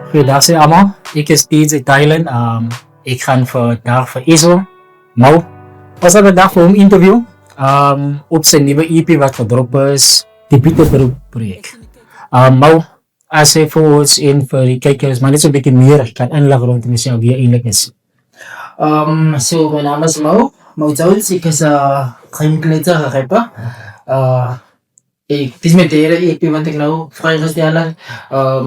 Goeiedag sê allemaal. Ik is Piet uit Thailand. Ik ga vandaag voor Israël. Mau. Was dat de dag voor een interview. Op zijn nieuwe EP wat gedropt is. Die Pieter project. Mau. Als hij voor ons in voor die kijkers, maar net zo'n beetje meer kan inleggen rondom jezelf wie je eigenlijk is. So mijn naam is Mau Jones. Ik is geen rapper. Het is mijn derde EP wat ik nou vrijgesteld heb.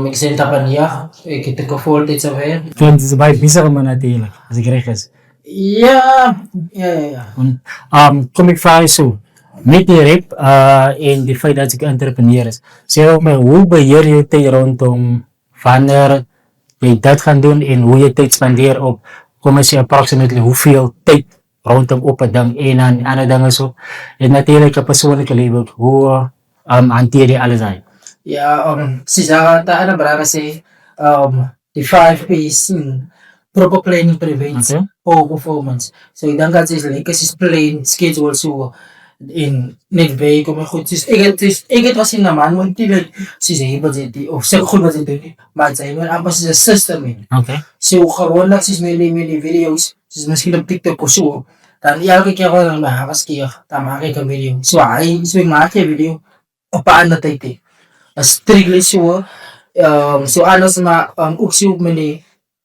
Ik zit in Tapania. Ik heb ook voltijd zover. Het is bij bizar man natuurlijk, als ik recht is. Ja. Kom ik vragen zo. Met die rap en die feit dat ik entrepreneur is. Zeg ook maar, hoe beheer je tijd rondom wanneer je dat gaat doen en hoe je tijd spendeert op, kom eens approximately hoeveel tijd rondom op een ding en aan andere dingen zo. En natuurlijk je persoonlijke leven, hoe hanteer je alles uit. Ja, sisa tahan na kasi the 5 P's proper planning prevents poor performance. So ik denk dat is like is plan schedule so in net week om goed is. Ik het was in naman mo tibe si budget of sa goed budget maar het zijn maar amper een system in. Okay. So gewoon dat is many video's. Dus misschien op TikTok of zo. Dan elke keer gewoon maar keer dan maak ik een video. So ik maak een video op paano tayo. Strictly so ano sa ook zo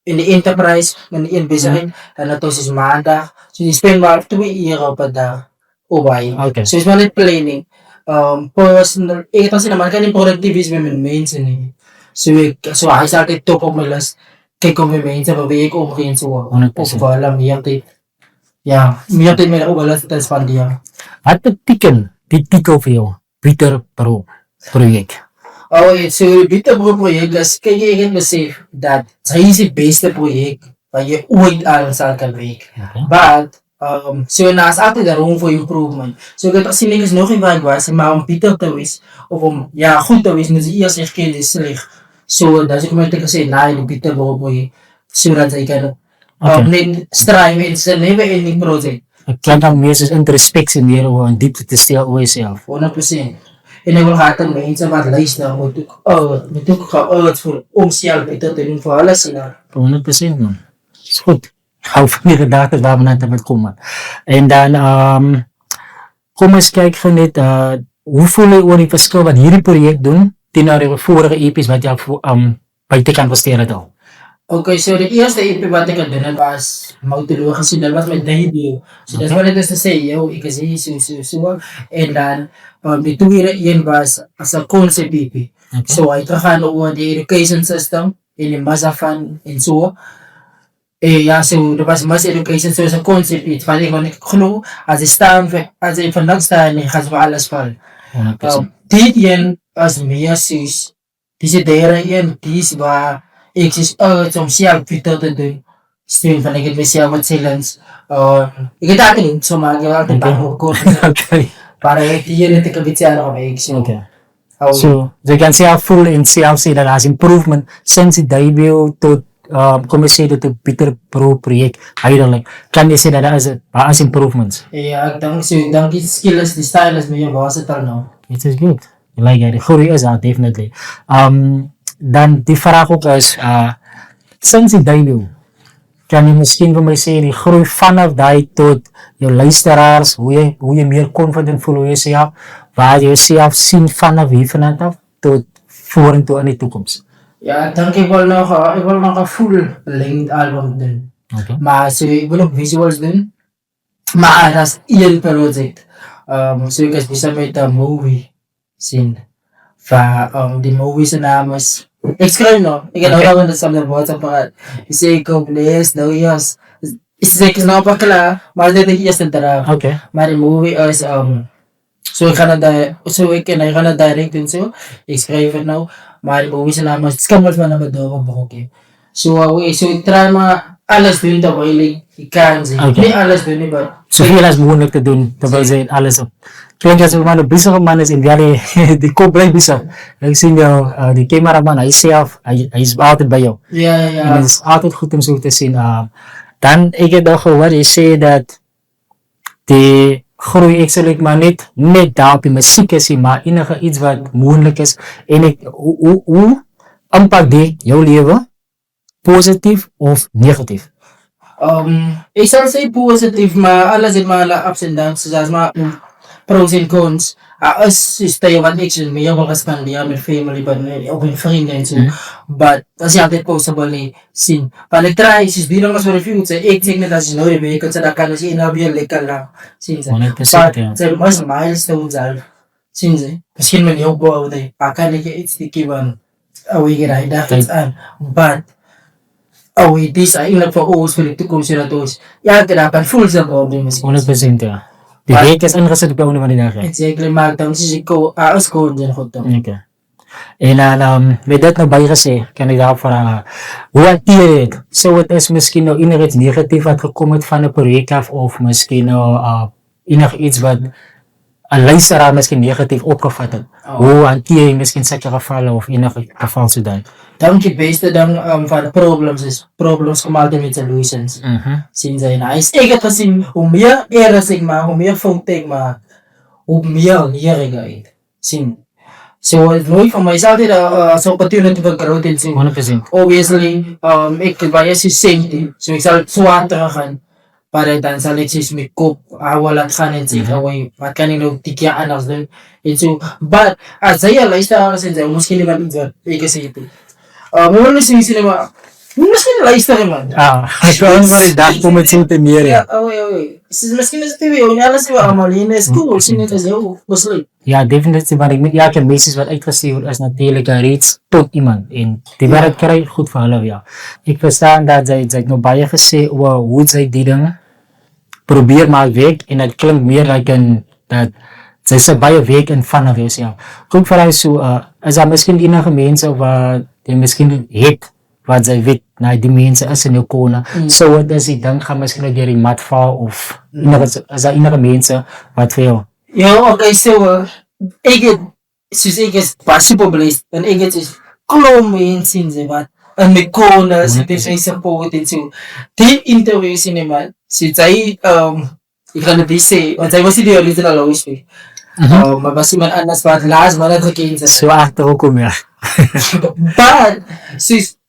in de enterprise men in business dan na to is maandag. So you spend maar 2 uur per dag obay. Okay. So is maar net planning. Personal kasi naman kanin productivism men mensen ni. So I started top of my list. Kijk om mijn mensen probeer ik omgaan zo. Of wala meer tijd. Ja, meer tijd meer wala sa spandia. Wat betekent die titel voor jou? Pieter Pro project. So Pieter Pro project is kijk je het besef dat het is het beste project wat je ooit aan zal kan werken. But so naast altijd de room for improvement. So dat als je nog niet waar was, maar om Pieter te wees of om goed te wees, moet je eerst erkennen is slecht. So dat is ook met zeggen nee, de Pieter Pro project, zodat zij kan niet strijden in zijn never ending project. Ik kan dan meestal introspectie meer over een diepte te stellen over jezelf. 100%. En ik wil graag dat mensen wat luisteren, moet ook gaan voor onszelf beter te doen voor alles in haar. 100% man. Is goed. Ik hou van die gedachten waar we naar te komen. En dan, kom eens kijken net, hoe voel je over die verschil wat hierdie project doen, ten de vorige EP's wat je buiten kan presteren al? Okay, so de eerste EP wat ik gedaan was moutologisch, so dat was mijn debut. So dat is wat het is te zeggen, yo, ik is hier, zo. En dan, de tweede was als een concept EP. So, hij gegaan over de education system, in de massa van en zo. Ja, so, er was mass education, so is een concept EP. Van ik geloof, als ik vandaag sta, dan gaat voor alles vallen. Dit jen als meer zus, deze derde jen, die waar ik is om zelf Pieter te doen. Steun van ik het mezelf wat silence. Ik het eigenlijk niet zo maar ik altijd bang Okay. para hier niet te kabitseren op ik. Okay. So, je kan zelf voelen en zelf zien dat als improvement sinds het debut tot commerciële tot Pieter Pro project eigenlijk kan je zeggen dat is improvements. Ja, ik dank die skills, die styles met je was het al nou. It is good. Like de groei is dat definitely. Dan die vraag ook is, sinds het debut, kan je misschien voor mij zeggen, die groei vanaf die tot je luisteraars, hoe je meer confident voelt over jezelf, waar je jezelf ziet vanaf hier vanaf tot vorentoe in de toekomst. Ja, dank ik wil nog een full length album doen. Okay. Maar so, ik wil ook visuals doen. Maar dat is één project. So ik bisa met een movie zien. Van die movie zijn naam is. Ik schrijf nog. Ik heb nog wel samen WhatsApp gehad. Ik zeg ik op lees, nou yes. Ik zeg ik snap wel klaar, maar dit is eerst een eraf. Okay. Maar die movie is so ik ga naar direct doen zo. Ik schrijf het nou. Maar die movie zijn naam is. Het kan wel van naar mijn dorp broken. So ik try maar alles doen terwijl ik kan zien. Niet alles doen, maar zoveel als mogelijk te doen, terwijl ze alles op. Kijk, als een man een bezige man is, en die kop blijft bezig. Ik zie jou, die cameraman, hij is zelf, hij is altijd bij jou. Ja. En het is altijd goed om zo te zien. Dan, ik heb nog gehoord, je zei dat die groei eigenlijk maar niet daar op je muziek is, maar enige iets wat mogelijk is. En hoe Ang pagdi, jou lewe, positief of negatief? Ik zal zeggen positief, maar alles in mijn ups en downs, zoals maar pros en cons. Als is dat je wat action met jou kan spenderen met family, but ook met vrienden en zo. But dat is altijd possible zien. Maar ik try, is die nog eens voor review. Ik zeg net als je nooit weet, kan ze dat kan zien nou weer lekker lang. Zien ze. 100% ja. Het zijn maar milestones zelf. Zien ze. Misschien ben je ook bouwde. Kan ik je iets die kippen. Away gerai, daar iets aan. But away, dit is eigenlijk voor ons, voor de toekomst dat ons. Ja, dat kan voelen ze probleem misschien. 100% ja. Die week is ingezet op jou van die dag. Exactly, maar dan is ik als gewoon din goed dan. Okay. En met dat nou bijgezegd, kan ik daarop vragen. Hoe hanteer je het? Zou het is misschien nou enig iets negatief wat gekomen is van een project af, of misschien nou enig iets wat een luisteraar misschien negatief opgevat heeft? Hoe hanteer je misschien zulke gevallen of enig geval zodat? Dan het beste dan van de problems is problems gemaakt met solutions. Zien ze nou is ik het gezien hoe meer errors ik maak, hoe meer fouten ik maak, hoe meer leer ik uit. Zien. So het nooit van mij is altijd als opportunity voor growth in zien. 100%. Obviously, ik bij je is safety, so ik zal zwaar terug gaan. Maar dan zal ik eens mijn kop laten gaan en zeggen, wat kan ik nou 10 keer anders doen? En zo. Maar als zij luisteren en zeggen, misschien niet wat iets wat ik gezegd heb. We willen zien, maar misschien luisteren man. Ik wil maar een dag om het zo te meer. Ja, misschien is het weer, niet alles we allemaal in is cool, misschien is het heel besluit. Ja, definitief, maar ik met elke message wat uitgestuurd wordt is natuurlijk reeds tot iemand. En die werk krijgt goed voor hulle, ja. Ik verstaan dat zij nog bij gezegd hoe zij die dingen probeer maar werk en het klinkt meer like dat zij ze bij je werk en vanaf is, ja. Goed voor jou zo, is dat misschien enige mensen wat je misschien hebt, wat zij weet, nou die mensen is in je konen. Zo het is, ik denk, gaan misschien door die mat val of is dat enige mensen wat voor jou? Ja, oké, zo, ik het, zoals ik is pas super blessed, en ik het is klom mensen ze wat, en mijn konen, ze zijn support en zo. Die interviews in man, ze zei, ik ga het niet zeggen, want hij was niet de original host. Maar was iemand anders wat laatst maar dat gekend is. Zo achter ook om ja. Maar,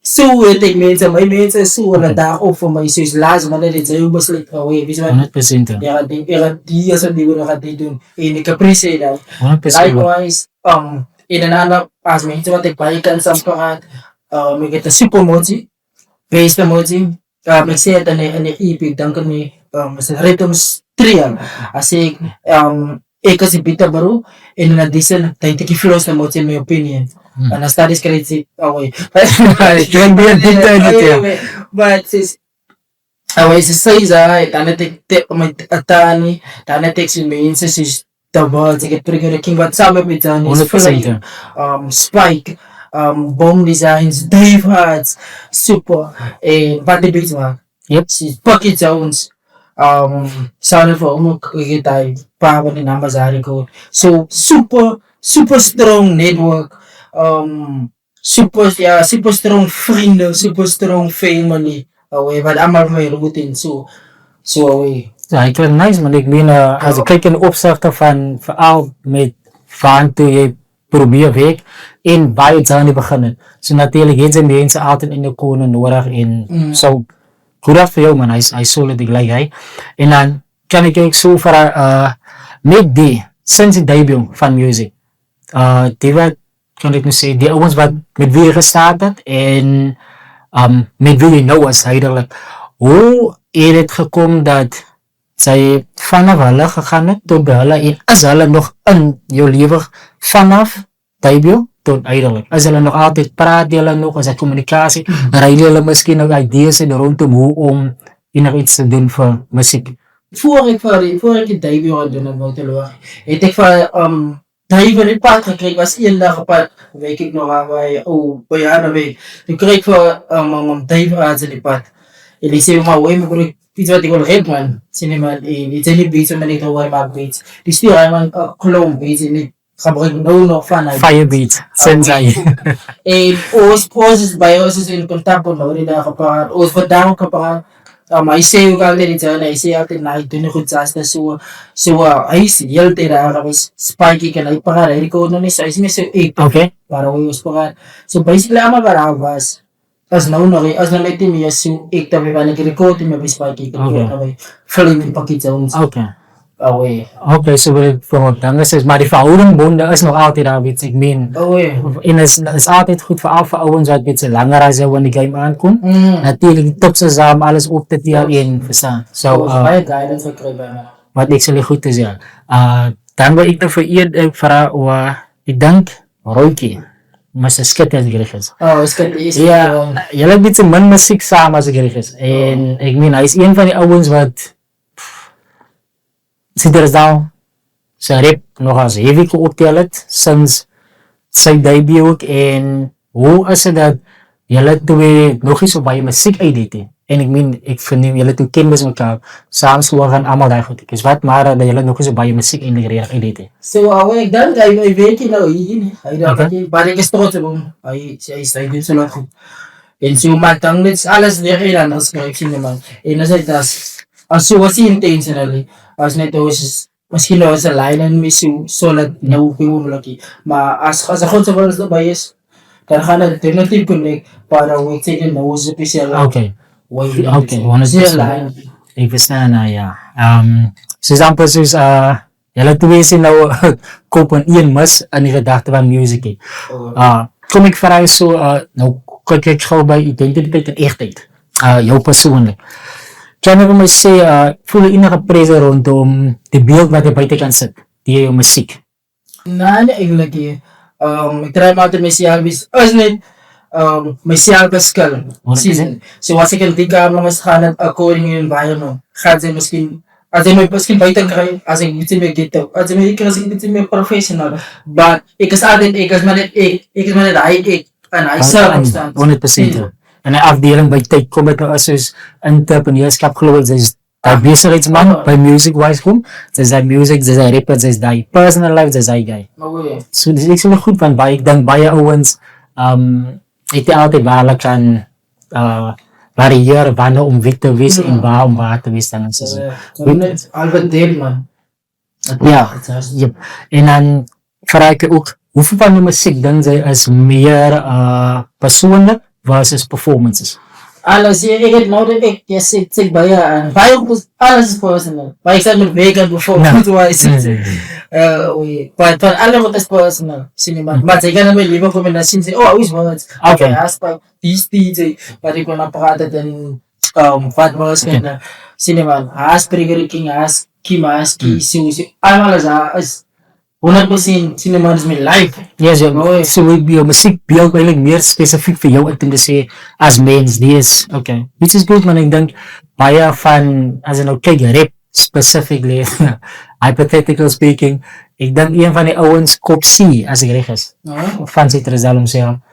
zo weet ik mensen, mijn mensen zo aan dag op voor mij, zoals laatst maar dat is heel besluit away, weet je wat? 100%. Ja, die is wat die we nog gaan doen. En ik appreciate dat. 100%. Likewise, in een ander, als mensen wat ik bij kan samparaat, ik heb een super motie, beste motie. Ik zei het in de EP, dank het me, het ritmes trial. Als ik als ik bitter bro, en in addition, dan ik flows na motie in mijn opinion. En dan staat is crazy away. Ik ben weer bitter in het ja. Maar het is, away ze zei ze, dan het ik met atani, dan het ik zijn mensen, ze is double, ik heb trigger king wat samen met dan is 100%. Spike. Bomb designs, Dave Hart, super, en wat de beats man. Yep. She's Pocket Jones. Sorry for ook getij, paar van de numbers code. So super strong network. Super strong vrienden, super strong family. Wat allemaal van mijn routine zo away. Ja, ik vind het nice man. Ik meen, als ik kijk in de opzichten van vooral met van toen je probeer werk en bij het zijn beginnen. So natuurlijk heeft zijn mensen altijd in de konen nodig en zo. Goed voor jou man, hij solid gelijk hij. En dan kan ik ook zo voor met die sinds het debut van muziek. Die wat kan ik nu zeggen, die jongens wat met wie je gestart hebt en met wie je nou was eigenlijk. Hoe is het gekomen dat zij vanaf hulle gegaan het tot bij hulle en is hulle nog in jouw leven vanaf debut tot eigenlijk? Is hulle nog altijd praten, hulle nog, is er communicatie? Rijden hulle misschien nog ideeën in rondom hoe om nog iets te doen voor muziek? Voor ik het debut had doen, dan moet ik het ik van debut in pad gekregen, was 1 dag op pad, weet ik nog aan bij jaren weet. Toen kreeg ik voor debut aan in pad. En die zei maar, hoe moet ik iets wat ik wil geven man. Cinema, die zijn niet beats, maar niet hoe maak beats. Die stuur hij man klomp beats en ik gebruik nou nog van hij. Firebeat, sensei. En ons is bij ons is in contact met die daar gepraat, ons vandaag gepraat. Hij zei ook altijd iets aan, hij zei altijd, nou, ik doe niet goed zasta, hij is heel tegen hij is spiky, en hij pagar, hij kon nog niet, hij is niet zo ik, Okay. para hij was pagar. So basically, ama para was, as na may team, yes, so ik tabi pa nag-record, may spiky, Okay. feeling yung pakita ons, Okay. away. Okay, so dan is maar die verhouding bonde is nog altijd daar, weet je. Ik meen, Away. en is altijd goed voor ouwens wat beetje langer als wanneer die game aankomt. Natuurlijk, die tips is alles op te deel in, verstaan. So, baie guidance gekry by my. Wat ik zal goed is, ja. Dan wil ik nog voor je vragen, ik denk, Roykie. Maar ze skit als gericht is. Oh, is good. Is Ja, jullie hebben beetje min muziek samen als gericht is. En ik meen, hij is een van die ouwens wat ziet er dan zijn rap nog als heavy geopteld het, sinds zijn debuut ook. En hoe is het dat jullie twee nog eens op je muziek uitdaten? En ik meen, ik vind jullie twee kennis elkaar, samen gaan allemaal daar goed. Dus wat maar dat jullie nog eens op je muziek uitdaten? So, away, dan, ay weet je nou, yun, ay dapat, balik is trots mo, ay din sa lahat. And so, matang, it's alles kailan ang correction naman. And as you was intentionally, as neto is, mas kilo sa line and miss you, solid, naupi mo laki. As ako sa walas na bias, karena alternative connect, para wait say na uso special. Okay. Way, Okay, 100%. line. Ik verstaan, ja. Zoals amper zoals, jullie twee zijn nou kopen één mis aan die gedachte van muziek. Kom ik vragen zo, nou kijk ik gauw bij identiteit en echtheid. Jou persoonlijk. Kan je me zeggen, voel je enige pressure rondom de beeld wat je buitenkant zit, die je muziek? Nee, eigenlijk niet. Ik try maar te myself is, as net, myself is skill. Season. So, as ik een dikke mas gaan according in environment, gaat ze misschien, als ik misschien buiten krijg, als ik niet meer get als ik niet meer professional, but ik is altijd, ik is maar net, ik is maar net, hij, en hij circumstance. 100%. En een afdeling bij tijd kom ik nou als entrepreneurschap geloof ik, is dat bezigheidsman bij music wise kom. Ze zijn music, ze zijn rapper, ze is die personal life, ze zijn guy. So, dus ik zeg goed van bij, ik denk bij je owens, ik denk altijd waarlijk kan variëren wanneer om wit te wezen en waar om waar te wezen. Dan is het Albert Deelman. ja, yep. En dan vraag ik je ook, hoeveel van de muziek dan zij is meer persoonlijk versus performances? Alles, ik het nou dat ik zeg bij je, alles is personal. Maar ik zeg met vegan bijvoorbeeld, van alle wat is personal, cinema. Maar ze gaan met liever komen naar zien, oh, is wat, Okay. aspect, die, maar ik wil naar praten dan, wat was het, cinema, aspect, king, as, kimas, ki, allemaal is 100% cinema is mijn life. Yes, so je muziek beeld eigenlijk meer specifiek voor jou in te zeggen als mens, die is, oké. Which is good, man, ik denk, bij van, als je nou kijkt, rap, specifically, hypothetical speaking, ik denk een van die ouwens kop C, als ik recht is. Van Citrazal om zeggen.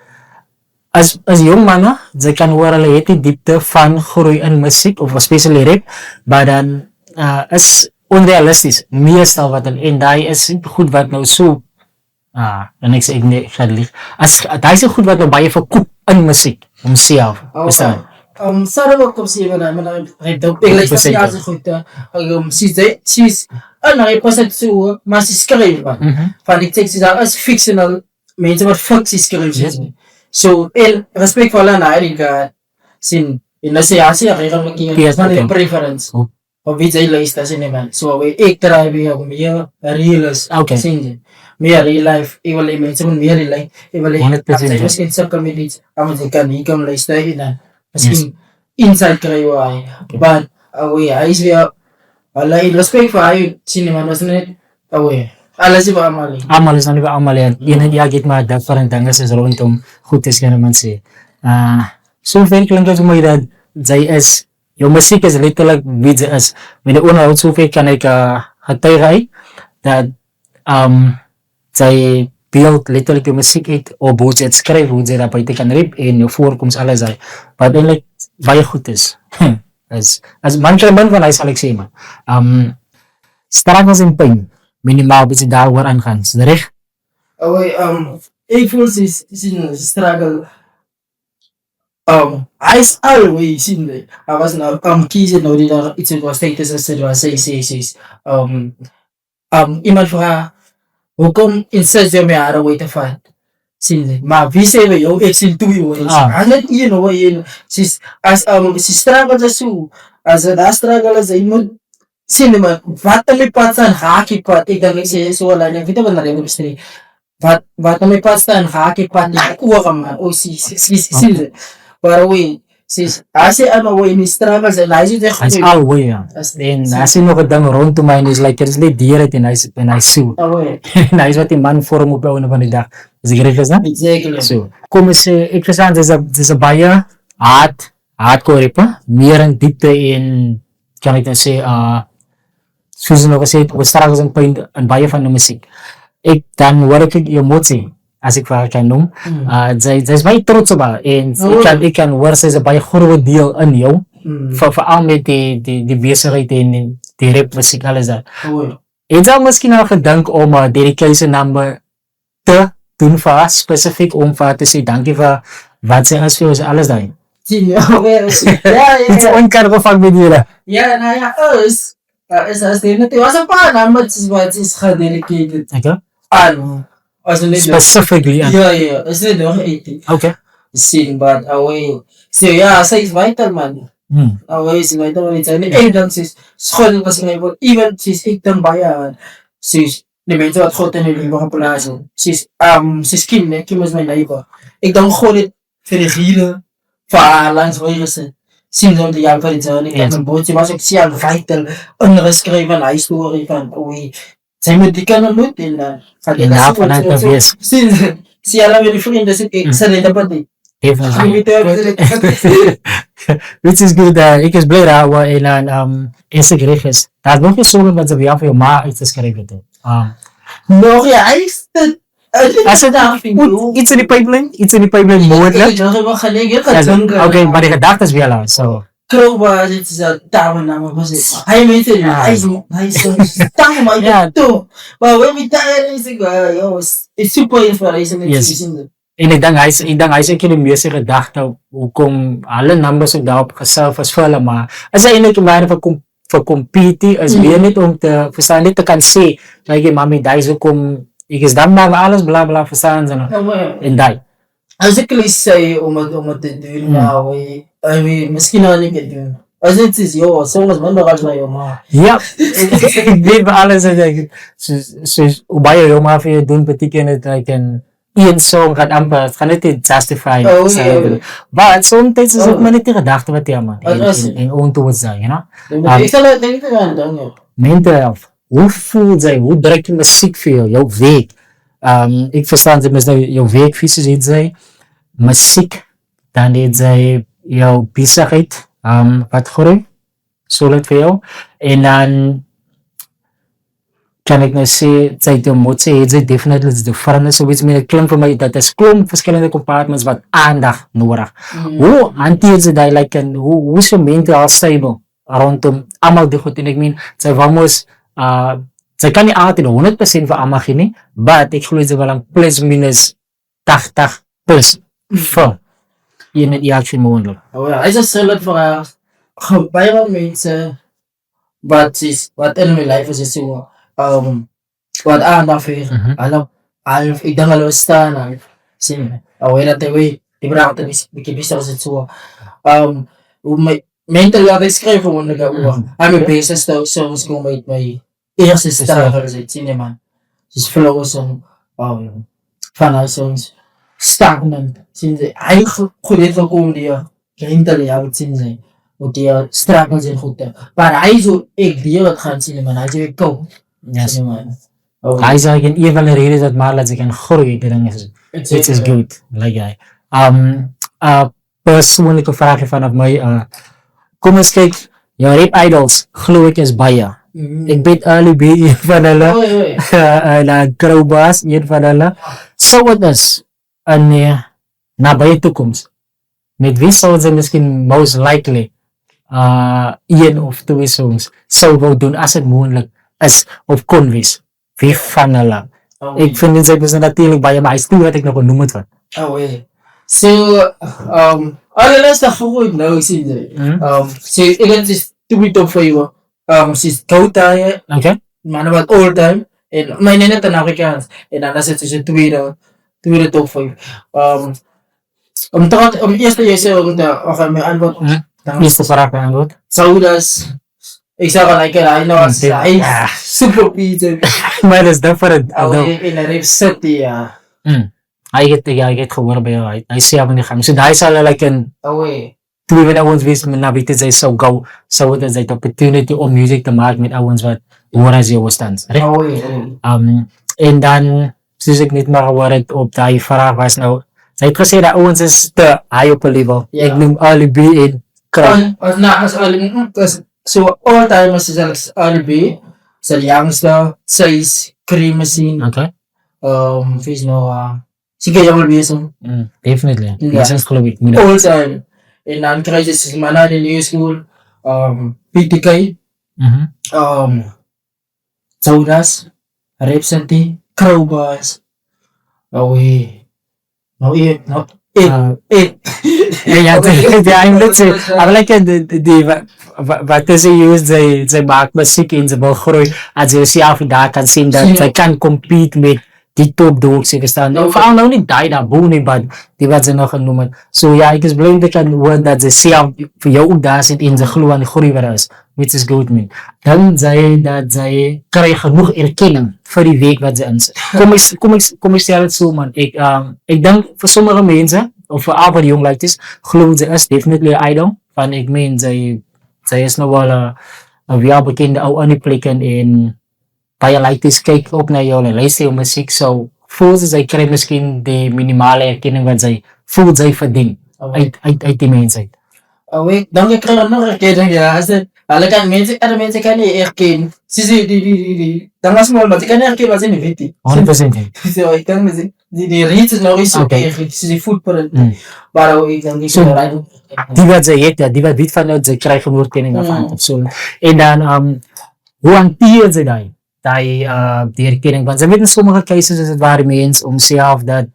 Als jong man, ze kan horen, het die diepte van groei in muziek, of especially rap, maar dan is onrealistisch, meestal wat en daar is goed wat nou zo, en ik zeg nee, ik ga het lieg. Daar is goed wat nou bij je verkoop in muziek, om zelf, verstaan. Sarah ook op zich, maar ik leg dat ja zo goed. She's een percent zo, maar ze schrijft van ik zeg ze daar is fictional, mensen wat fictie schrijven. So, el respect voor haar eigenlijk, sin in de seasie, ik ga met een preference. Of wie zij luistert cinema. So, ik try weer meer realist. Meer real life. Ik wil mensen meer real life. Ik wil misschien cirkel met iets, maar ik kan niet komen luisteren en misschien inside krijgen. But, hij is weer, Allah, respect voor haar cinema, was net, alles is allemaal. Allemaal is nog niet allemaal, en ja, get maar dat voor een dangas is rondom goed is gaan mensen. Zoveel klinkt het mooi dat zij is, jouw muziek is letterlijk wie ze is. Met de onderhoud zoveel kan ik getuigen dat zij beeld letterlijk je muziek uit, op hoe ze het schrijft, hoe ze dat buiten kan rap en je voorkomst, alles zijn. Wat uiteindelijk waar je goed is. Als manche man van hij zal ik zeggen, struggles en pijn, minimaal beetje daar waar aan gaan. Is dat recht? Ik voel ze is een struggle. Hy is always sien jy. Hy was nou kies nou die daar iets wat status as dit was sê iemand vra hoekom insist jy my hare way te vat? Sien jy. Maar wie sê jy ek sien toe jy is. Hy net een hoe een sis as sy struggle is so as dat struggle is jy moet sien jy maar wat my pad staan hakie pad ek dink ek sê so alleen ek weet wat na die bestry wat my pad staan hakie pad nie oor man o sien jy. Maar hoe sis as jy aan hoe in struggles en hy sê Hy's al way, ja. En as hy nog 'n ding rondom my en is like, is net dier het en hy so. En hy is wat die man vorm op einde van die dag. Is die regtig, né? Exactly. So, kom ons sê, ek verstaan, dis 'n baie hardcore rap, meer in diepte en, kan ek nou sê, soos nog gesê, op struggles en pyn in baie van die musiek. Dan hoor ek emosie, as ek vir kan noem. Sy is baie trots op haar en ek kan hoor sy is 'n baie groot deel in jou. Veral met die besigheid en die rap musiek alles daar. Het jy miskien al gedink om 'n dedication number te doen vir haar spesifiek om vir haar te sê dankie vir wat sy is vir ons alles daar? Sien jy? Ja. Iets onkarige van met julle. Ja, nou ja, is as dit net was 'n paar nummers wat is gededicated. Okay. As net Specifically, ja. Ja, is net nog 80. Okay. Sien, but away. So ja, sy is vital man. Away is vital man. En dan sy skool was my even sy's ek dan baie sy's die mense wat God in die lewe geplaas het. Sy's Kim is my neighbor. Ek dan God het vir die giere vir langs hoe gesit. Sien dan die jaar vir die journey. Ek het boodskap was ek sien vital ingeskryf in hy storie van away. Sy moet die kan ontmoet en dan En daarvan uit te wees. Sien hulle met die vriende sit ek sê net op dit. Which is good. Ek is blij dat we in een Instagram is. Dat is nog eens zo wat ze bij jou voor je ma uitgeschreven hebben. Nog ja, hij is het. Als het iets in die pipeline mogelijk. Ik heb nog gelegen. Oké, maar de gedachte is wel zo. Kroba, dit is een taalnaam, was het. Hij weet het, hij is zo'n taal, maar ja, toe. Maar when we tell is it's super inspiration. Yes. En ik denk hij is ook in de meeste gedachte hoekom alle numbers ook daarop geself is vullen, maar als hij eigenlijk een manier voor compete is weer niet om te verstaan, niet te kan zien, dat je mami daar is ook om, ik is dan maar alles bla bla verstaan en dat. Als ik lees zei om het te doen, nou, misschien al niet te doen. Als het is, joh, soms minder als naar jou ma. Ja, ik weet bij alles dus hoe bij je ma voor je doen betekent het dat ik een song gaat amper, het gaat niet justify. Maar soms is het ook maar niet de gedachte wat je man en ontoe zijn, you know. Ik zal het niet gaan doen. Mental health, hoe voelt zij, hoe druk je muziek voor jou, jouw week? Ik verstaan dat jouw weekvisie ziet zij, muziek, dan deed zij jouw bezigheid, wat groeit, solid voor jou. En dan kan ik nou zeggen, zij de motie heeft zij definitely de verandering, zoiets meer klink voor mij, dat is klomp verschillende compartments wat aandacht nodig. Hoe hanteert ze dat, like, en hoe is je mental stable rondom allemaal die goed, en ik meen, zij vamos, zij kan niet altijd 100% voor allemaal gaan, maar ik geloof ze wel een plus minus 80% voor in het jaartje mogelijk. Oh ja, hij is een solid voor bijna mensen wat in mijn leven is zo wat aandacht voor ik denk al staan zie oh dat hij die bracht er is ik wist dat het zo mijn mental wat ik schrijf voor me I'm a basis though so is going met mijn eerste stijl zie man dus flows en van songs stagnant zie je eigenlijk goed heeft gekomen die mental ja wat zie je moet die struggles in goed maar hij zo ik die het gaan zien man hij zo kom yes hij is eigenlijk een van de redenen dat maar dat ze kan groeien which is good like that persoonlijke vraagje vanaf mij kom eens kijk jouw rap idols geloof ik is baie ik weet Ali B een van hulle en Krobas een van hulle so wat is een nabije toekomst met wie zou ze misschien most likely een of twee songs zou wou doen als het mogelijk is of kon wees wie van hulle ik vind het zeker natuurlijk baie maar hij stuur wat ik nog genoemd het van so Allerlaatste gegooid nou, zie je. Ik heb dus twee top 5. Ze is Koutaye, Okay. maar wat all time. En mijn net een Afrikaans. En dan zit ze tweede top 5. Om eerste jij zei om mijn antwoord. Eerste vraag beantwoord. Saudas. Ik zou gelijk hij was hij super Peter. Maar dat is different. In een rip city, ja. Hij gaat gewoon bij jou. Hij zei van die gang. So hij zal like een Away. toen we ons wist met nabite zij zou gauw zou dat zij de opportunity om muziek te maken met ons wat horen ze was dan. Away. En dan soos ik niet meer gehoord op die vraag was nou. Zij het gezegd dat ons is te high op een level. Ja. Ik noem alibi in krap. Als so all time is zelfs alibi. Sa youngster, size, cream machine. Okay. Vis nou sige yung albism. Definitely. Ja. Yes, is geloof ik. All time. En dan krijg je dus mannen in de school. PTK. Saudas. Repsanti. Crowbars. Away. Nou, Ja, eindelijk ze. Maar like die wat is ze ze maakt muziek en ze wil groeien. Als je zelf daar kan zien dat ze kan compete met die top dogs verstaan. Vooral nou niet die daar boven, maar die wat ze nog noemen. So ja, ik is blij dat kan horen dat ze zelf voor jou ook daar zit en ze geloven aan de groei waar is. Which is good man. Dan zei dat zij krijgen genoeg erkenning voor die week wat ze in zit. Kom ik stel het zo man. Ik denk voor sommige mensen, of voor al die jongleiders, geloven ze is definitely een idol. Van ik meen, zij is nog wel een welbekende oude aanpleken en bij je leiders kijken ook naar jou en luisteren naar muziek. Zo voelt ze, zij krijgen misschien de minimale erkenning wat zij voelt zij verdient uit die mensheid. Away, dan krijg je nog erkenning, ja. Alle mensen kan je erkennen. Die. Dan was maar, maar ik kan erkennen wat ze niet weten. 100%. Zo, ik kan me die reeds is nog eens zo eigenlijk. Ze zijn voetballen. Maar ik dan niet zo rijden. Die wat ze heeft, ja, die wat weet vanuit, ze krijgen erkenning van of zo. En dan, hoe hanteren ze dat? Die erkenning, want ze weten sommige cases is het waar mee eens om zelf dat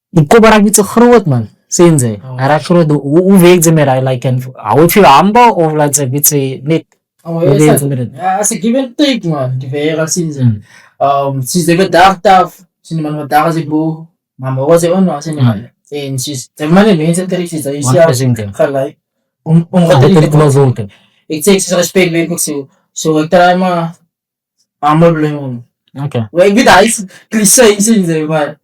die kop raakt niet zo groot man. Zien ze? Hij raakt groot. Hoe weet ze met hij? Like, hou het veel aanbouw of laat ze weet ze niet? Hoe weet ze met het? Ja, als ik give and take man, die wereld zien ze. Ze is even daar taf, ze nemen wat daar is boe, maar wat ze onno ze nemen. En ze is, zeg maar de mensen terecht is dat je zelf gelijk. Om wat te doen. Ik zeg ze respect weet ik zo. Zo ik try maar allemaal blame. Oké. Maar ik weet dat is cliché zien ze maar.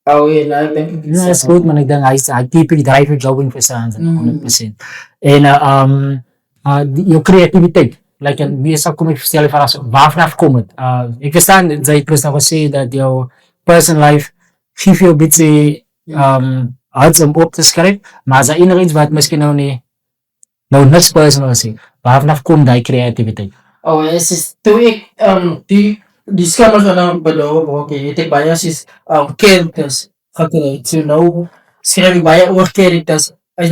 Oh ja, ik denk ja, is goed man. Ik denk hij keep die driver going voor zijn 100%. En je creativiteit. Like, meestal kom ik stellen van waar vanaf komt het? Ik verstaan dat je dus nog gezegd dat jouw personal life geeft je een beetje hard om op te schrijven, maar als er iets wat misschien nou niet niks personal is, waar vanaf komt die creativiteit? Oh ja, het is toen ik die scammers gaan bedoelen, oké, ik denk bij ons is characters gecreëerd, so nou schrijf ik bij over characters, als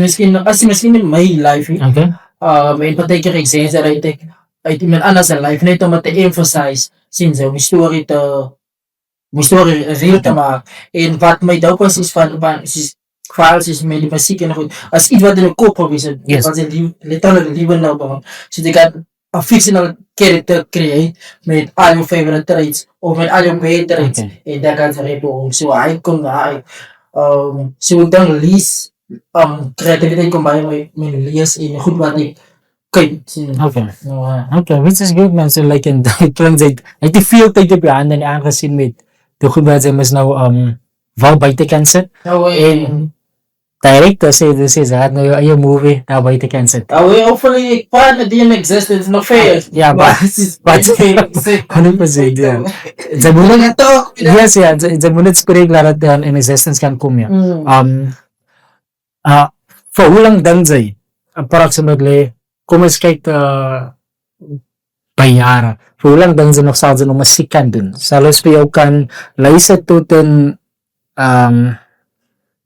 je misschien in mijn life, in particular ik zeg dat ik uit iemand anders een life, net om het te emphasize, zien ze, mijn story real te maken. En wat mij ook was is van files is met die muziek en goed, als iets wat in een kop is, wat ze letterlijk liever nou begon, dus ik had een fictional character create met al je favorite traits of met al je bad traits en dat gaat er om zo hij komt naar zo ik dan lees creativiteit komt bij mijn lees en goed wat ik kan zien. Oké, which is good man. So like in transit, ik die veel tijd op je handen aangezien met de goed wat ze mis nou wel buiten kan zetten. En director ze had nou je movie daar buiten kan zetten. Hopefully ik praat met die in existence nog veel. Ja, maar 100% ja. Ze moeten toch? yes ja, ze moeten spreken dat het dan in existence kan komen ja. Voor hoe lang denk je? Approximately, kom eens kijken bij jaren. Voor hoe lang denk je nog zal ze nog muziek kan doen? Zelfs voor jou kan luisteren tot een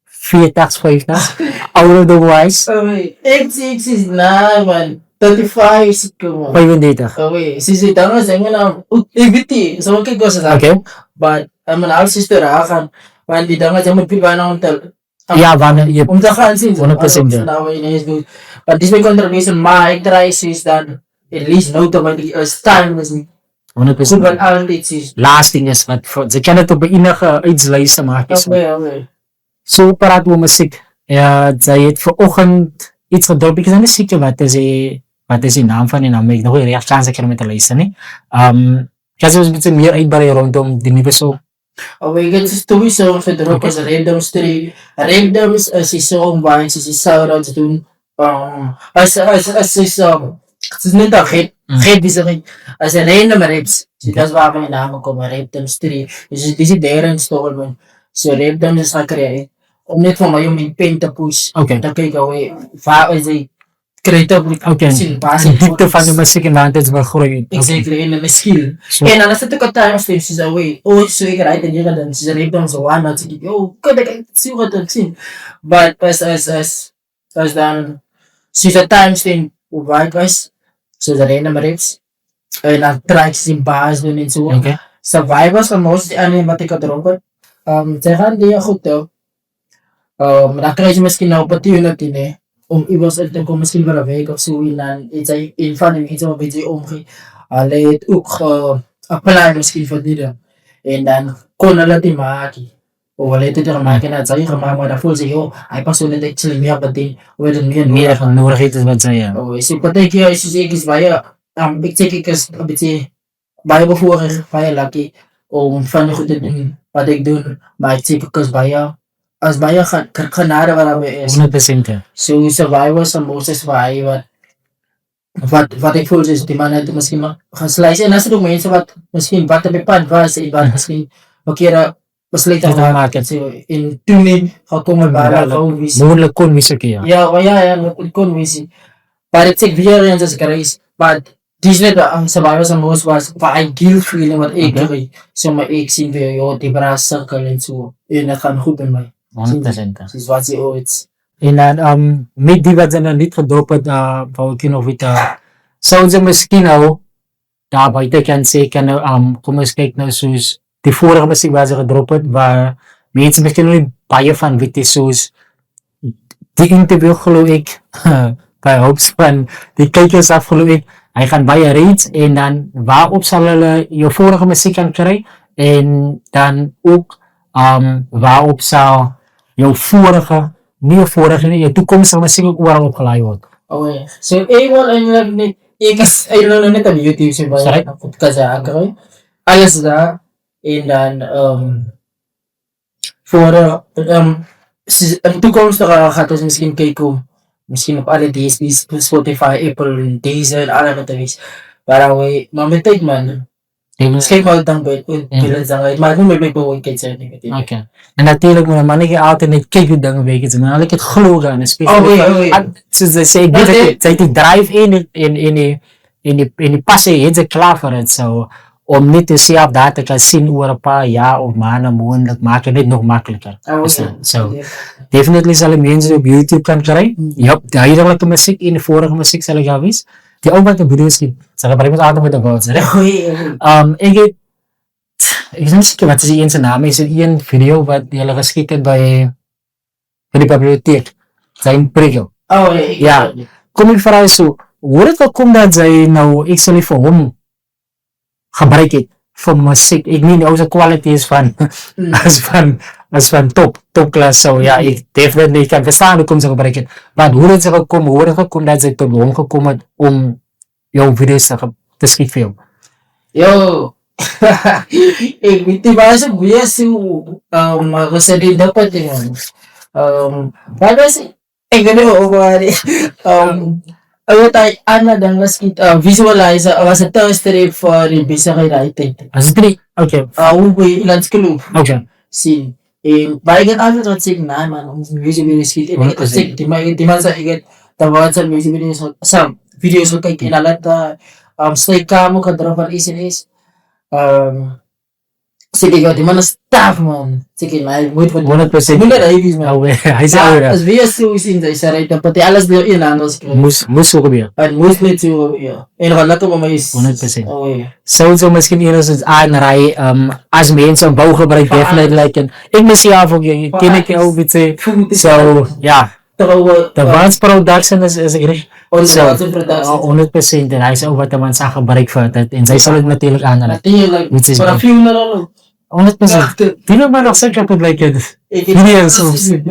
40, 50, ouder dan wise. Ik zie na man, 35 kom. 35. Ze zit dan en zeggen nou, ik weet niet, zo kijk wat ze zeggen. Maar mijn oudste sister gaan, want die dan zijn met pillen aan Ja, wanneer je... Om te gaan zien. 100%, ja. Nou ineens doet. Maar dit is mijn contributie, maar ik draai is dan at least no to my time is niet. 100%. Goed wat aan dit is. Last thing is, wat ze kan het op enige uitsluiten maken. Oké. Zo praat we muziek. Ja, zij heeft vanochtend iets gedropt. Ik is niet zeker wat is die naam van die naam. Ik nog een recht kans ik er met te luisteren. Ga ze een beetje meer uitbreiden rondom die nieuwe song. Oh, ik het is sowieso gedropt als Randoms 3. Randoms is een song waar ze shout-outs doen. Als is het is niet dat geen bizarre. Als een random raps. Dat is waar mijn naam komen. Randoms 3. Dus die is daar in stormen. So Randoms is gaan creëren. Om net van mij om in pen te push. Oké. Dan kijk ik waar is die creativity. Oké. De diepte van de muziek en het is wel groeien. Exactly, in mijn skill. En dan is het ook een timestamp, ze zei, wait, oh, zo ik rijd en je gaat dan, ze zei, ik dan zo aan, dat ik, oh, kan ik zie wat ik zie. Maar als dan, ze zei timestamp, hoe waar ik was, ze zei, random rips, en dan tracks in baas doen en zo. Oké. Survivors van most die anime wat ik had dronken, ze gaan die goed toe. Dan krijg je misschien een opportunity, nee. Om iemand te komen, misschien voor een week of zo, en dan iets in van hem iets een beetje omgaan. Alleen het ook apply misschien voor die dan. En dan kon hulle die maken. Of hulle het er maken, dat zij gemaakt, maar dan voel ze, joh, hij past zo net actually meer op die, hoe het meer Meer van nodigheid is wat zij, ja. Oh, so patek je, is ik bij je, ik zeg ik is een beetje bij je bevoorrecht, bij je lucky, om van je goed te doen wat ik doe, maar ik zeg ik is bij je. Als bij je genade waar we is. 100%, ja. So survivors en Moses waar wat ik voel is die man het misschien maar gaan slice en als er ook mensen wat misschien wat op je pad was en wat misschien een keer besluit maken so in toen niet gekomen waren gewoon wie Mogelijk kon muziek, ja. ja kon wie maar ik zeg weer eens als reis maar die is net survivors en Moses was waar ik guilt feeling wat ik doe so maar ik zie weer joh die braas cirkel en zo en dat gaat goed met mij 100%. Dus wat je ooit. En dan, met die wat ze dan niet gedropt, wou ik nog weten, zouden ze misschien nou, daar buiten kan zeggen, kom eens kijken nou zoals die vorige muziek waar ze gedropt, waar mensen misschien nog niet baie van weten, zoals die interview geloof ik, bij hoops van die kijkers af geloof ik, hij gaat baie reeds en dan waarop zal hulle je vorige muziek kan krijgen en dan ook waarop zal jouw vorige, niet je vorige, je toekomstige muziek ook overal opgeleid wordt. Oh ja. So, ik wil eigenlijk niet, ik is eigenlijk niet op YouTube zien, maar ik heb het aankrijgen. Alles daar. En dan, voor een toekomstige gaat ons misschien kijken, misschien op alle DSP's, Spotify, Apple, deze en alle wat waar we, maar met tijd man. Misschien wel dan bij het dan maar nu met mijn kijken zijn. Oké. En natuurlijk moet man niet altijd net kijken dingen wegen te maar ik het geloven aan ze zei ik weet dat die drive in die passie het ze klaar voor het zo om niet te zelf daar te kan zien over een paar jaar of maanden mogelijk maken het nog makkelijker. So definitely zal ik mensen op YouTube kan krijgen. Ja, de huidige muziek in de vorige muziek zal ik gaan weten. Die ook wat de video's die ze gebruiken altijd met de woord. Ik is niet zeker wat is die zijn naam is. Het een video wat jullie geschikt het bij de bibliotheek. Zijn prikkel. Oh ja. Kom ik vooral zo. Hoe het wel komt dat zij nou ik zal voor hem gebruiken voor muziek. Ik niet ook de kwaliteit van als van topklas zo. Ja, ik definitely kan verstaan hoe komt ze gebruiken. Maar hoe het ze gekomen dat ze tot hem gekomen om jouw video's te schieten film. Yo. Ik weet niet waar ze weer zo recent dapat yun. What was it? Ik weet niet over ano tayo, ano dan was visualize was a third strip for the basic writing. As het niet, oké. Uwe ilan skulu. Oké. Sin. Baik kan ano tot sig na man, music video skit. Ito sig di man sa igat tawad sa music video sa videos ko kay kinalat stay ka mo kadro par isin is Sige, ikaw, di man na staff, man. Sige, may mood po. 100%. Muna na ibig, man. Aware. Ay sa aware. As bias to isin sa isa right na pati alas daw inanos ko. Muso ko biya. And mostly to yeah. And wala to mais. 100%. Okay. So maskin innocent narai as me so bau gebruik definitely like ik mis ja voor je ken ik ook beetje so ja the advanced production is really On so the production. 100% en hy is ook wat man sa gebruik vir dit en sy sal dit natuurlik aan I think like Which is for a good. funeral. 100% die nou maar nog seker het like it videos of is it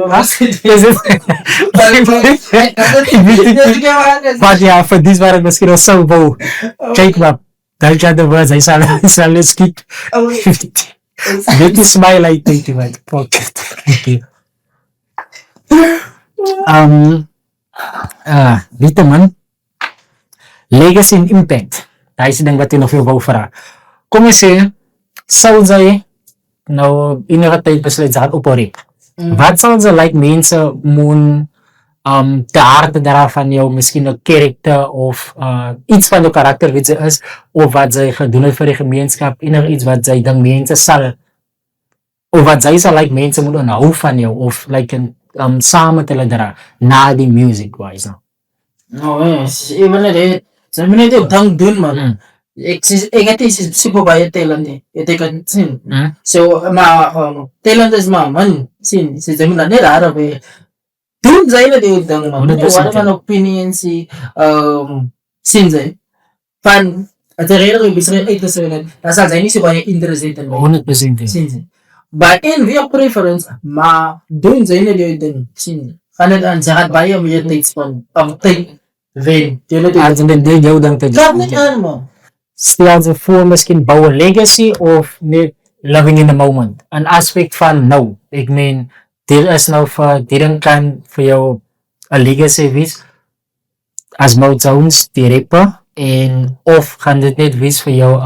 maar ja vir dis waar ek miskien al sou wou kyk maar daar jy die words hy sal net skiet dit is my like thing to my pocket okay weet man legacy and impact daar is die ding wat jy nog veel wou vra kom ons sê sal jy nou enige tyd besluit gaan oproep wat sal jy like mense moet te harte dra van jou miskien 'n karakter of iets van jou karakter wat jy is of wat jy gedoen het vir die gemeenskap enige iets wat jy dink mense sal of wat jy sal like mense moet onthou van jou of like saam met hulle dra na die music wise nou. No, even it. Sa minute yung tang dun man. Ek is super baie talent eh. Ito kan sin. So talent is man sin si jamin na nila eh. Dun zai na diyo dang man. Wala man opinion si sin zai. Fan at the rate of bisre 8 nasa zai ni si baie interested in 100% sin zai. But in via preference dun zai na diyo dang sin. Kanan ang jahat baie mo yung takes pan. Take Vin, as in die jou dink te Kat net aan man. stel jy voor miskien bou 'n legacy of net living in the moment 'n aspek van nou ek meen dit is nou vir dit kan vir jou 'n legacy wees as Mo Jones die rapper en of gaan dit net wees vir jou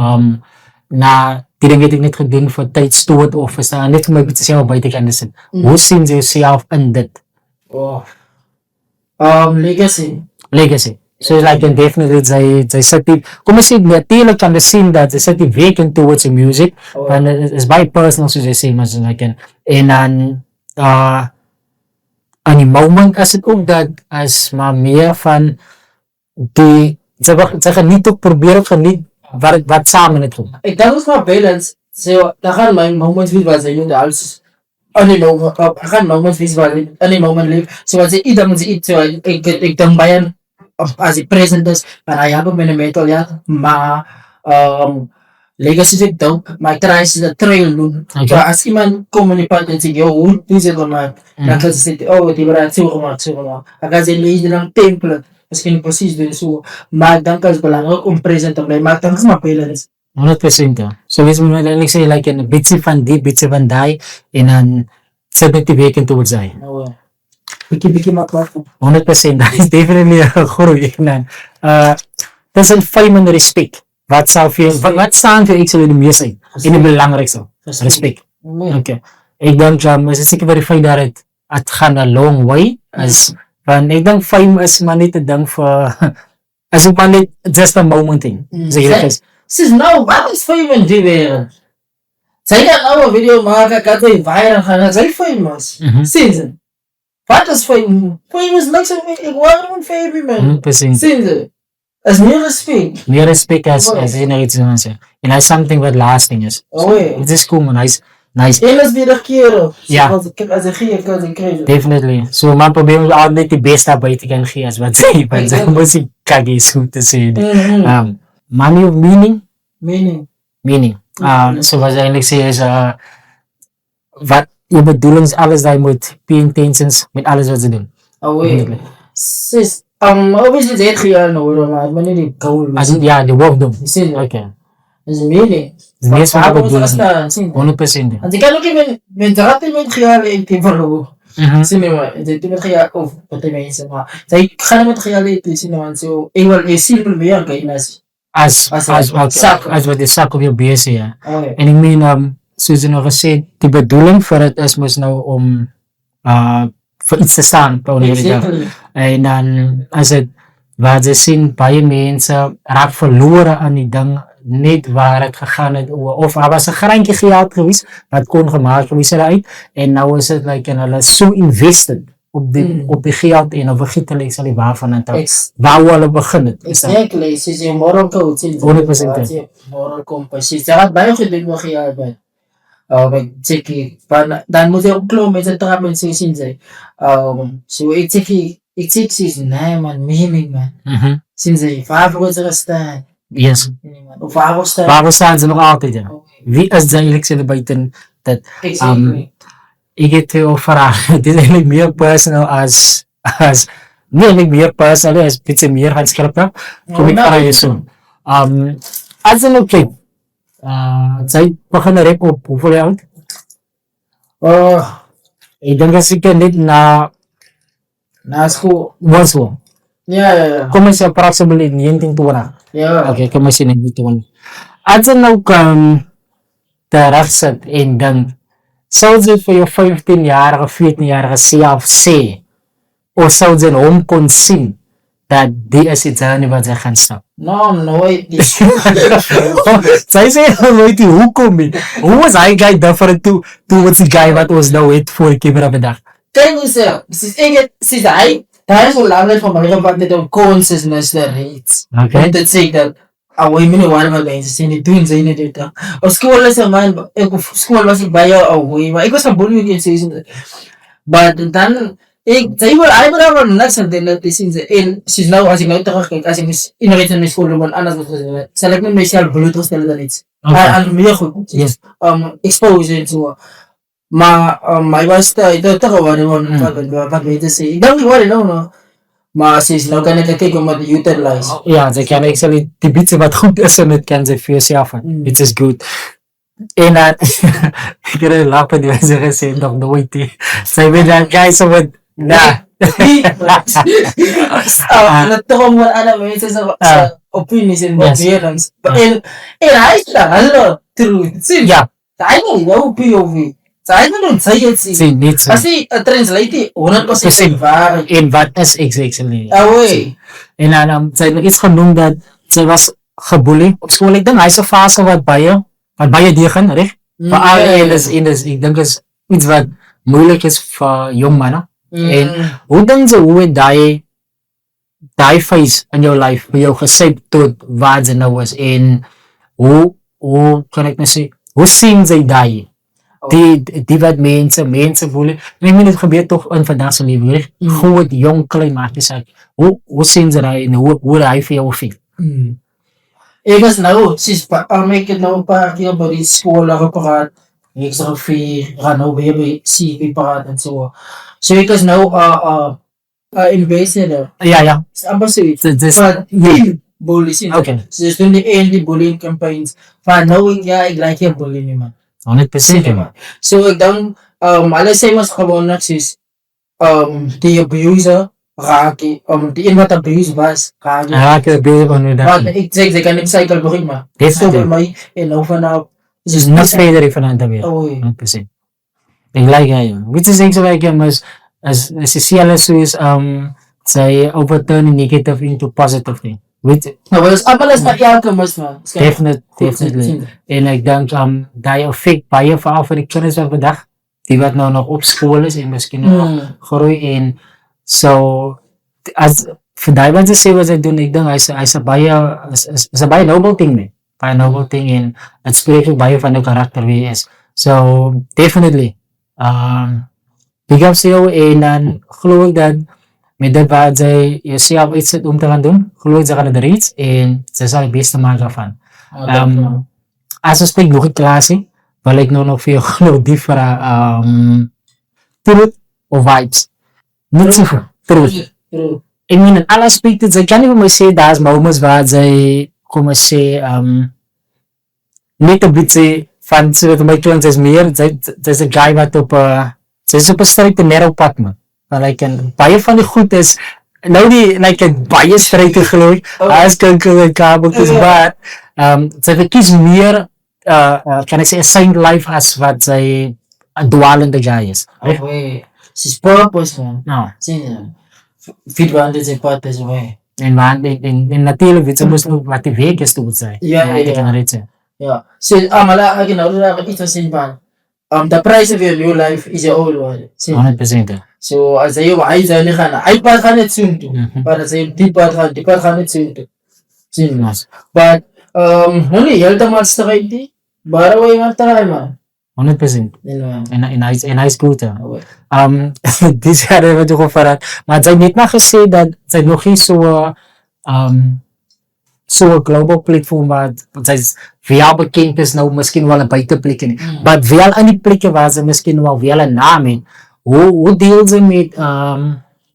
na dit ding het ek net gedoen vir tydstoot of is daar net vir my bietjie self buite kan sit hoe sien jy jouself in dit legacy. So like can definitely they set the kom ons sê natuurlik kan jy sien dat jy set die working towards the music and it is by personal soos jy sê maar so like en dan aan die moment as dit ook dat as maar meer van die jy geniet ook probeer ook geniet wat saam met dit Ek dink ons maar balance. So dan gaan my moments wees wat jy doen alles aan die moment ek gaan moments wees wat aan die moment leef. So as jy ieder moet iets so ek dink baie as die present is maar hy het ook met 'n metal ja maar legacy is dope maar try is 'n trail doen. So as iemand kom in die pad en sê yo hoe dis dit dan dan kan jy sê die braai so gemaak ek gaan sê lees dan template miskien presies doen so maar dan kan dit belangrik om present te bly maar dan is maar balance 100% ja. So wees moet nou eintlik sê like 'n bietjie van die bietjie van daai en dan sit net die week in towards hy. Bietjie maak wat 100% dat is definitely 'n groei en dan dis 'n fame en respect. Wat sou vir wat staan vir ek sou die mees uit en die belangrikste respect. Okay. Ek dink is dit seker verify dat dit gaan 'n long way as want ek dink fame is maar net 'n ding vir as ek maar net just a moment thing. So jy is Sis nou wat is fame in die wêreld? Sy het nou 'n video maak ek het hy viral gaan sy famous. Sis. Wat is fame? Fame is niks ek wou fame man. 100%. Sis. As meer respect. Meer respect as iets doen sê. En hy's something what lasting is. Dit is cool man. Hy's nice. Alles weer keer. Ja. As ek gee kan ek kry. Definitely. So man probeer ons altyd die beste buite kan gee as wat sê. Want sy moet sy kaggie so te sê. Money of meaning. So wat eintlik sê is wat je bedoelings alles dat je moet pay intentions met alles wat ze doen. Sis, obviously ze het gejaar nodig, maar wanneer die goal As in, ja, die work doen. Okay. Is meaning. Is meer van de bedoelings. 100%. Want ik kan ook even met ratten met gejaar in die verloren. Zie me maar, ze doen met gejaar of wat de mensen maar. Zij gaan met gejaar eten, zie je zo. Ik wil je simpel werken als as wat die sak op jou bese ja. En ek meen soos jy nou gesê die bedoeling vir dit is mos nou om vir iets te staan op die dag. En dan as dit wat jy sien baie mense raak verlore aan die ding niet waar het gegaan het oor. Of hij was een greintje geld geweest, wat kon gemaakt geweest eruit. En nou is het like, en hulle is so invested op die geld en op begin sal die waarvan het waar hulle begin het. Exactly, soos jou moral code, sê 100%. moral compass. Sy het baie gedoen met geld, man. Ek sê, dan moet jy ook klom met sy trap en sy sien sy. So ek sê, sy nee man, meaning man. Sien sy, waar wil sy staan? Yes. Of waar wil staan? Waar we staan ze nog altijd, ja. Wie is de eigenlijk zitten buiten dat? Exactly. Ik heb veel vragen. Het is eigenlijk meer personal als niet eigenlijk meer personal, als een beetje meer gaan scherpen. Kom ik aan je zo. Als een ook clip. Zij beginnen rap op hoeveel jaar oud? Ik denk dat ik niet na school. Was zo. Ja. Kom eens approximately 1920. Ja. Oké, kom eens in 1920. Als een ook terecht zit en dan zou ze voor je 15-jarige, 14-jarige zelf zeggen, of zou ze hem kon zien dat die is iets aan wat ze gaan stappen? Nooit. Zij zeggen nooit, hoe kom je? Hoe was hij guy different towards the guy wat ons nou heeft voor keer per dag? Kijk hoe ze, daar is wel belangrijk van mij, want dit ook consciousness de reeds. Want dat zegt dat, we moeten warme mensen zijn, die doen ze niet dit. Op school is er man, op school was ik bij jou, maar ik was een bully in season. Maar dan, zij wil eigenlijk wel niks aan doen, dat is in ze. En sinds nou, als ik nou terugkijk, als ik in mijn school ben, anders was het, zal ik niet mezelf bloed stellen dan iets. En meer goed, yes. Exposure en zo. Maar hij was toch gewoon wat mensen zeggen. Ik denk niet wat ik nou. Maar sinds nou kan ik kijken om het utilize. Ja, ze kan actually die beetje wat goed is en het kan ze voor jezelf. Het is goed. En dan, ik heb een lachen die mensen gezegd nog nooit. Zij willen dan guys op het, Dat toch gewoon alle mensen zijn opinies en waarderingen. En hij is daar, hallo, truth. ja. Hij niet, jouw POV. Zij doen het Zie, niet zo. als hij translate 100% waar. En wat is exactly? En En dan, zij heeft iets genoemd dat zij was gebully op school. Ik denk hij is een fase wat bij je dieren, recht? Vooral ik denk dat is iets wat moeilijk is voor jong mannen. En hoe denk je hoe die phase in jouw life voor jou gezet tot waar ze nou is? En hoe kan ik nou zeggen, hoe zien zij die? Die wat mensen voelen. En ik meen het gebeurt toch in vandaag zijn leven. Goed, jong, klein maatjes. Hoe zien ze dat en hoe hij voor jou vindt? Ik was nou, ik heb nou een paar keer bij die school gepraat. Ik zag 4, ga nou weer bij CP praat en zo. So ik was nou ambassador. Ja. Is amper zoiets. Bullies in. Oké. Dus toen die bullying campaigns. Van nou, ik like je bullying man. 100% man. So ik dan, alles zijn was gewoon is, die abuser raken, die een wat abuse was, raken. Raken bezig van nu Maar ik zeg, ze kan niet cycle beginnen maar. Dit bij mij, en over nou. Dus niks verder van aan weer. 100%. Ik like hij. Weet je zeker wat ik hem als sociale zoiets, zij overturnen negative into positive thing. Weet je? Nou, dat is alles maar elke mens man. Definitely. En ik denk, dat effect bij je vooral voor de kennis van vandaag, die wat nou nog op school is en misschien nog groeien. En zo, als voor die wat ze zeggen wat ze doen, ik denk, hij is een bij noble thing mee. Bij een noble thing en het spreekt ook bij je van de karakter wie hij is. So, definitely. Big ups to jou en dan geloof ik dat met dat wat zij jezelf iets zit om te gaan doen, geloof ik ze gaan het reeds en ze zal het beste maken van. Als we spreken nog een klasje, wil ik nog veel geloof die vragen, truth of vibes? Niet zoveel, truth. Ik meen in alle aspecten, ze kan niet van mij zeggen, dat is moments waar zij komen zeggen, niet een beetje van, ze weten mij klinkt is meer, ze is een guy wat ze is op een strikte narrow pad man. Like een baie van die goed is, nou die like een baie strikte geloof ik, als kanker kabeltjes, maar ze verkies meer, kan ik zeggen, saint life als wat zij een dwalende guy is. Ze is purpose man. Nou. Fit van deze pad is way. En natuurlijk, weet je, moest nog wat die week is toe zijn. Ja. Ik kan het zeggen. Ja. So, mala akin na rin ito sin pan. The price of your new life is your old one. 100%. So, as ayo ay sa ni kana. Ay pa ka net soon to. Para sa di pa ka net soon to. Sin. But huli yalta mas ta kay di. Bara way man taray man. 100%. En hij is goed. Okay. Dit jaar hebben we toch verraad. Maar het zijn niet maar gezegd dat het nog niet zo'n global platform waar het veel bekend is, nou misschien wel een buitenplekken. Maar wel aan die plekken waar ze misschien wel een naam in. Hoe deel ze met,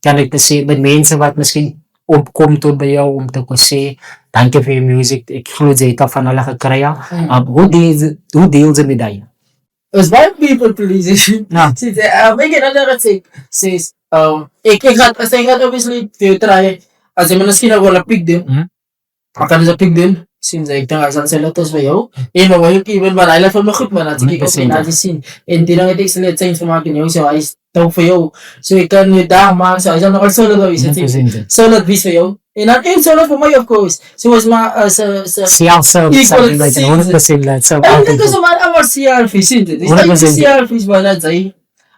kan ik te zeggen, met mensen wat misschien opkomt tot bij jou om te zeggen, dank je voor je muziek, ik geloof dat je het van alle gekregen. Hoe deel ze met dat? As white people please. Ja. See, make another thing says, ik had obviously to try, as ik misschien nog wel een pick doen. Akan sa pick din. Since ik denk als aan latos bij jou. Maar wat ik even maar hij laat van me goed man. Dat ik ook na die zien. En die lang het let zijn van maken jou. So hij is toch voor jou. So ik kan nu daar maken. So hij zal nog al solo doen. Solo vis voor jou. En dan één solo voor mij of course. So was maar Siya something like 100% like so. En dit is maar amar CR vis. Since is CR vis maar dat zij.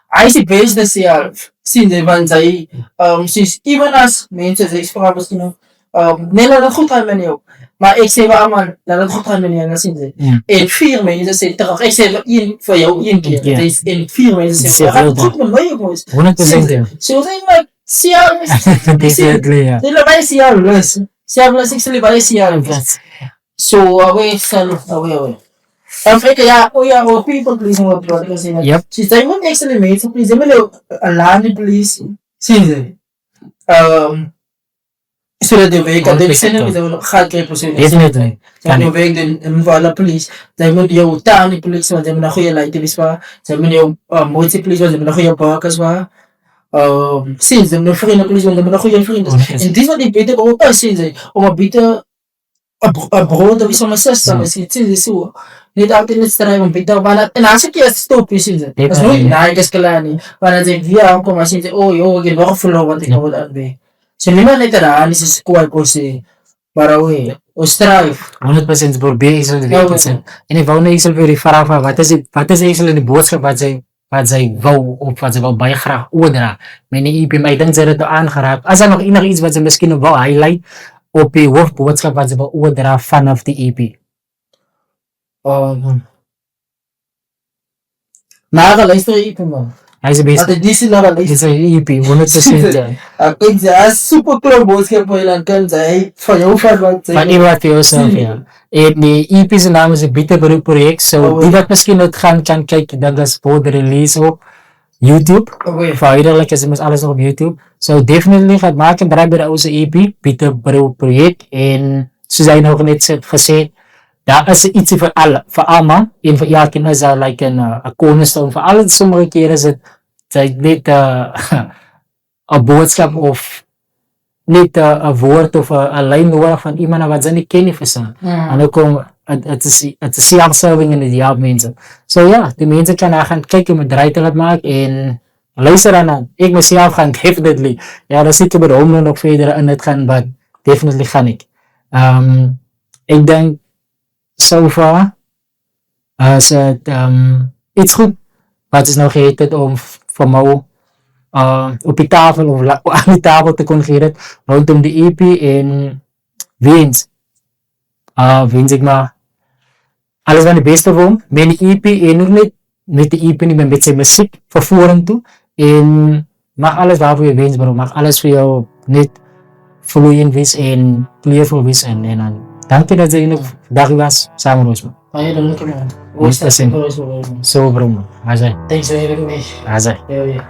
Hij is best de CR. Since van zij. She's even as mensen ze is voor misschien nila dat goed gaan met jou. Maar ik zeg wel allemaal, dat het goed gaat met jou, dat zien ze. En 4 mensen zeggen terug, ik zeg één voor jou, 1 keer. Het is in 4 mensen zeggen, gaat het goed met mij, jongens. 100%. Zo zijn we, CR, Definitely, ja. Nila bij CR plus. CR plus, ik zal bij CR plus. So, away, away. Afrika, ja, people please, wat ik wil zeggen. Yep. Ze zijn gewoon excellent mensen, please. Ze willen een land, please. Zien ze. Zodat de week dat ik zin in gaat krijgen zo. Definitely. Kan je week dan alle police. Dan moet je taal die police want ze hebben een goede leiding is waar. Ze hebben je moeite police want ze hebben een goede bakers waar. Sinds ze hebben vrienden police want ze hebben een goede vrienden. En dit wat ik beter ook sinds ze om een beter een brood dat is om een zuster misschien sinds zo. Niet altijd net strijden om beter maar en als ik je stop is sinds ze. Dat is nooit niks kalani. Maar dan zeg via kom als sinds oh joh ik nog verloren want ik moet aan bij. So lima na ita ni sa kuha ko si Parawe o strive. 100% probeer je zo te weten. En ik wou nog eens even vragen, wat is eigenlijk de boodschap wat zij wou of wat ze wel bij graag oordra met die EP, maar ik denk dat het aangeraakt. Als er nog enig iets wat ze misschien nog wel highlight op je hoofdboodschap wat ze wil oordra vanaf die EP. Nakaluister EP man. Hij is bezig. At di sila Dit is een EP, 100% ja. Ako sa super club boodschap po ilan kan sa van jou van wat Van iemand voor jezelf, ja. En die EP zijn naam is een Bitter Beroep project, so die wat misschien het gaan kan kijken, dat is voor de release op YouTube. Feitelijk is het alles nog op YouTube. So definitely gaat maken, bereik bij onze EP, Bitter Beroep project. En ze zijn nog net gezegd, daar is iets voor allemaal. En voor elke is dat like een cornerstone. Voor alle sommige keren is het niet een boodschap of niet een woord of een lijn nodig van iemand wat ze niet kennen verstaan. En ook het is zelfserving in het jaar mensen. So ja, de mensen kunnen gaan kijken met draai te laten maken en luisteren aan. Ik mezelf gaan definitely. Ja, dan zit ik bij de home nog verder in het gaan, maar definitely ga ik. Ik denk so far is het iets goed wat is nou geheet om voor mij op die tafel of aan die tafel te congeren rondom de EP en wens ik maar alles van de beste voor hem met de EP en nog niet met de EP niet met zijn muziek vervoeren toe en mag alles waarvoor je wens bro, mag alles voor jou niet vloeiend wees en clearvol wees en dan dank je dat je nog vandaag was samen met ons. Ay, dan kami. So bro, Azay. Thanks for having me. Azay. Yeah.